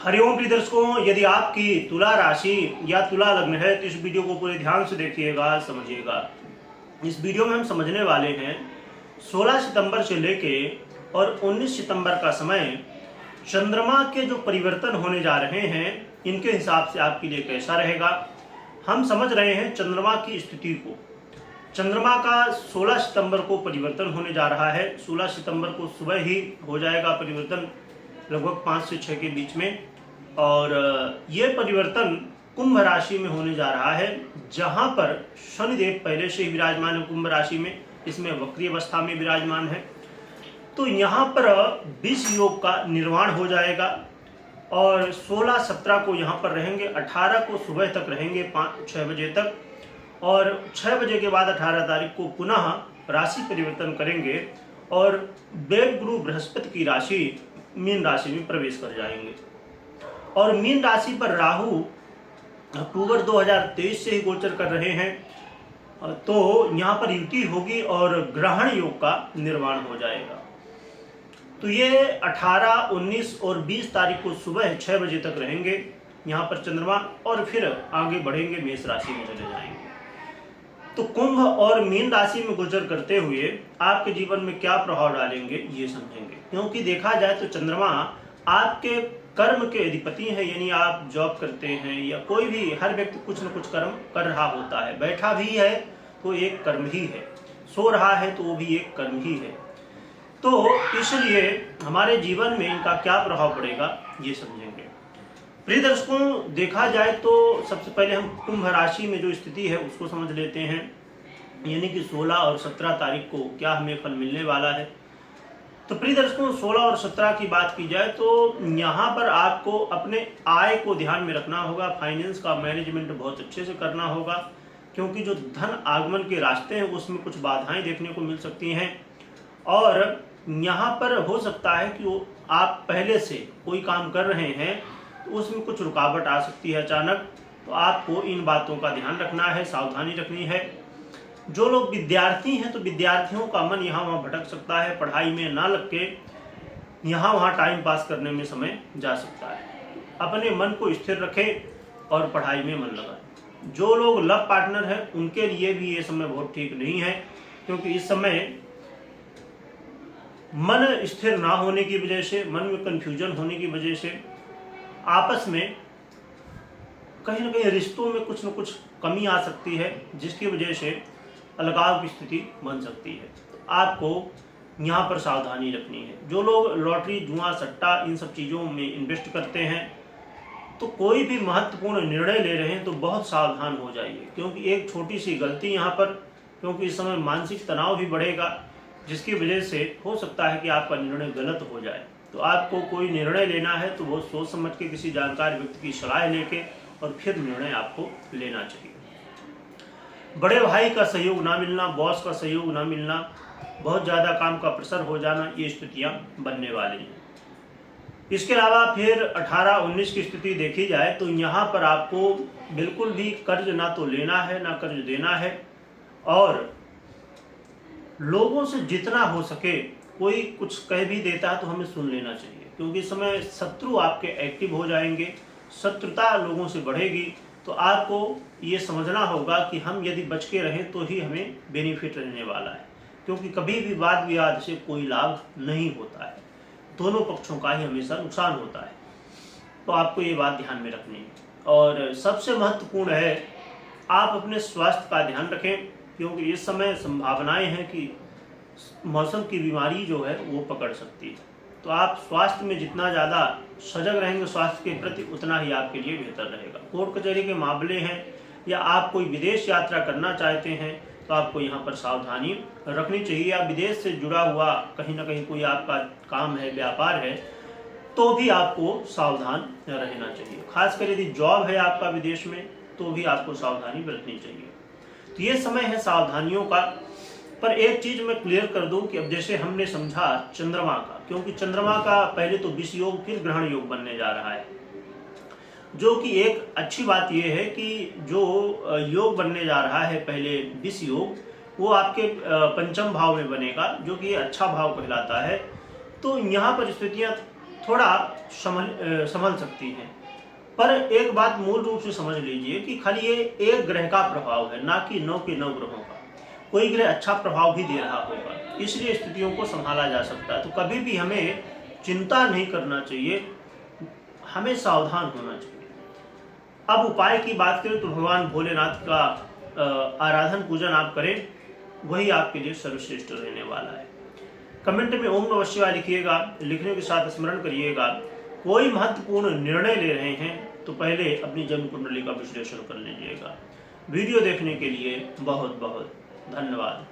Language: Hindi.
हरिओम प्रिय दर्शकों, यदि आपकी तुला राशि या तुला लग्न है तो इस वीडियो को पूरे ध्यान से देखिएगा, समझिएगा। इस वीडियो में हम समझने वाले हैं 16 सितंबर से लेके और 19 सितंबर का समय चंद्रमा के जो परिवर्तन होने जा रहे हैं इनके हिसाब से आपके लिए कैसा रहेगा। हम समझ रहे हैं चंद्रमा की स्थिति को। चंद्रमा का 16 सितंबर को परिवर्तन होने जा रहा है। 16 सितंबर को सुबह ही हो जाएगा परिवर्तन, लगभग 5 से 6 के बीच में। और ये परिवर्तन कुंभ राशि में होने जा रहा है, जहां पर शनिदेव पहले से ही विराजमान है कुंभ राशि में, इसमें वक्री अवस्था में विराजमान है। तो यहाँ पर विष योग का निर्माण हो जाएगा और 16-17 को यहाँ पर रहेंगे, 18 को सुबह तक रहेंगे 5-6 बजे तक, और 6 बजे के बाद 18 तारीख को पुनः राशि परिवर्तन करेंगे और देव गुरु बृहस्पति की राशि मीन राशि में प्रवेश कर जाएंगे। और मीन राशि पर राहु अक्टूबर 2023 से ही गोचर कर रहे हैं, तो यहाँ पर युति होगी और ग्रहण योग का निर्माण हो जाएगा। तो ये 18, 19 और 20 तारीख को सुबह 6 बजे तक रहेंगे यहाँ पर चंद्रमा, और फिर आगे बढ़ेंगे, मेष राशि में चले जाएंगे। तो कुंभ और मीन राशि में गोचर करते हुए आपके जीवन में क्या प्रभाव डालेंगे ये समझेंगे। क्योंकि देखा जाए तो चंद्रमा आपके कर्म के अधिपति हैं, यानी आप जॉब करते हैं या कोई भी, हर व्यक्ति कुछ न कुछ कर्म कर रहा होता है। बैठा भी है तो एक कर्म ही है, सो रहा है तो वो भी एक कर्म ही है। तो इसलिए हमारे जीवन में इनका क्या प्रभाव पड़ेगा ये समझेंगे। प्रिय दर्शकों, देखा जाए तो सबसे पहले हम कुंभ राशि में जो स्थिति है उसको समझ लेते हैं, यानी कि 16 और 17 तारीख को क्या हमें फल मिलने वाला है। तो प्रिय दर्शकों, 16 और 17 की बात की जाए तो यहाँ पर आपको अपने आय को ध्यान में रखना होगा। फाइनेंस का मैनेजमेंट बहुत अच्छे से करना होगा, क्योंकि जो धन आगमन के रास्ते हैं उसमें कुछ बाधाएं देखने को मिल सकती हैं। और यहाँ पर हो सकता है कि आप पहले से कोई काम कर रहे हैं तो उसमें कुछ रुकावट आ सकती है अचानक, तो आपको इन बातों का ध्यान रखना है, सावधानी रखनी है। जो लोग विद्यार्थी हैं तो विद्यार्थियों का मन यहाँ वहाँ भटक सकता है, पढ़ाई में ना लग के यहाँ वहाँ टाइम पास करने में समय जा सकता है। अपने मन को स्थिर रखें और पढ़ाई में मन लगाएं। जो लोग लव पार्टनर हैं उनके लिए भी ये समय बहुत ठीक नहीं है, क्योंकि इस समय मन स्थिर ना होने की वजह से, मन में कंफ्यूजन होने की वजह से आपस में कहीं ना कहीं रिश्तों में कुछ न कुछ कमी आ सकती है, जिसकी वजह से अलगाव की स्थिति बन सकती है। तो आपको यहाँ पर सावधानी रखनी है। जो लोग लॉटरी, जुआ, सट्टा इन सब चीज़ों में इन्वेस्ट करते हैं तो कोई भी महत्वपूर्ण निर्णय ले रहे हैं तो बहुत सावधान हो जाइए, क्योंकि एक छोटी सी गलती यहाँ पर, क्योंकि इस समय मानसिक तनाव भी बढ़ेगा, जिसकी वजह से हो सकता है कि आपका निर्णय गलत हो जाए। तो आपको कोई निर्णय लेना है तो बहुत सोच समझ के किसी जानकार व्यक्ति की सलाह लेके और फिर निर्णय आपको लेना चाहिए। बड़े भाई का सहयोग ना मिलना, बॉस का सहयोग ना मिलना, बहुत ज़्यादा काम का प्रेशर हो जाना, ये स्थितियाँ बनने वाली हैं। इसके अलावा फिर 18-19 की स्थिति देखी जाए तो यहाँ पर आपको बिल्कुल भी कर्ज ना तो लेना है ना कर्ज देना है, और लोगों से जितना हो सके, कोई कुछ कह भी देता है तो हमें सुन लेना चाहिए, क्योंकि इस समय शत्रु आपके एक्टिव हो जाएंगे, शत्रुता लोगों से बढ़ेगी। तो आपको ये समझना होगा कि हम यदि बच के रहें तो ही हमें बेनिफिट रहने वाला है, क्योंकि कभी भी वाद विवाद से कोई लाभ नहीं होता है, दोनों पक्षों का ही हमेशा नुकसान होता है। तो आपको ये बात ध्यान में रखनी है। और सबसे महत्वपूर्ण है आप अपने स्वास्थ्य का ध्यान रखें, क्योंकि इस समय संभावनाएं हैं कि मौसम की बीमारी जो है वो पकड़ सकती है। तो आप स्वास्थ्य में जितना ज़्यादा सजग रहेंगे स्वास्थ्य के प्रति, उतना ही आपके लिए बेहतर रहेगा। कोर्ट कचहरी के मामले हैं या आप कोई विदेश यात्रा करना चाहते हैं तो आपको यहाँ पर सावधानी रखनी चाहिए। या विदेश से जुड़ा हुआ कहीं ना कहीं कोई आपका काम है, व्यापार है, तो भी आपको सावधान रहना चाहिए। खासकर यदि जॉब है आपका विदेश में तो भी आपको सावधानी बरतनी चाहिए। तो ये समय है सावधानियों का। पर एक चीज मैं क्लियर कर दूं कि अब जैसे हमने समझा चंद्रमा का, क्योंकि चंद्रमा का पहले तो विष योग फिर ग्रहण योग बनने जा रहा है, जो कि एक अच्छी बात यह है कि जो योग बनने जा रहा है पहले विष योग, वो आपके पंचम भाव में बनेगा, जो कि अच्छा भाव कहलाता है। तो यहाँ पर स्थितियाँ थोड़ा संभल सकती हैं। पर एक बात मूल रूप से समझ लीजिए कि खाली ये एक ग्रह का प्रभाव है, ना कि 9 के 9 ग्रहों का। कोई ग्रह अच्छा प्रभाव भी दे रहा होगा, इसलिए स्थितियों को संभाला जा सकता है। तो कभी भी हमें चिंता नहीं करना चाहिए, हमें सावधान होना चाहिए। अब उपाय की बात करें तो भगवान भोलेनाथ का आराधन पूजन आप करें, वही आपके लिए सर्वश्रेष्ठ रहने वाला है। कमेंट में ओम नमः शिवाय लिखिएगा। लिखने के साथ स्मरण करिएगा, कोई महत्वपूर्ण निर्णय ले रहे हैं तो पहले अपनी जन्म कुंडली का विश्लेषण कर लीजिएगा। वीडियो देखने के लिए बहुत बहुत धन्यवाद।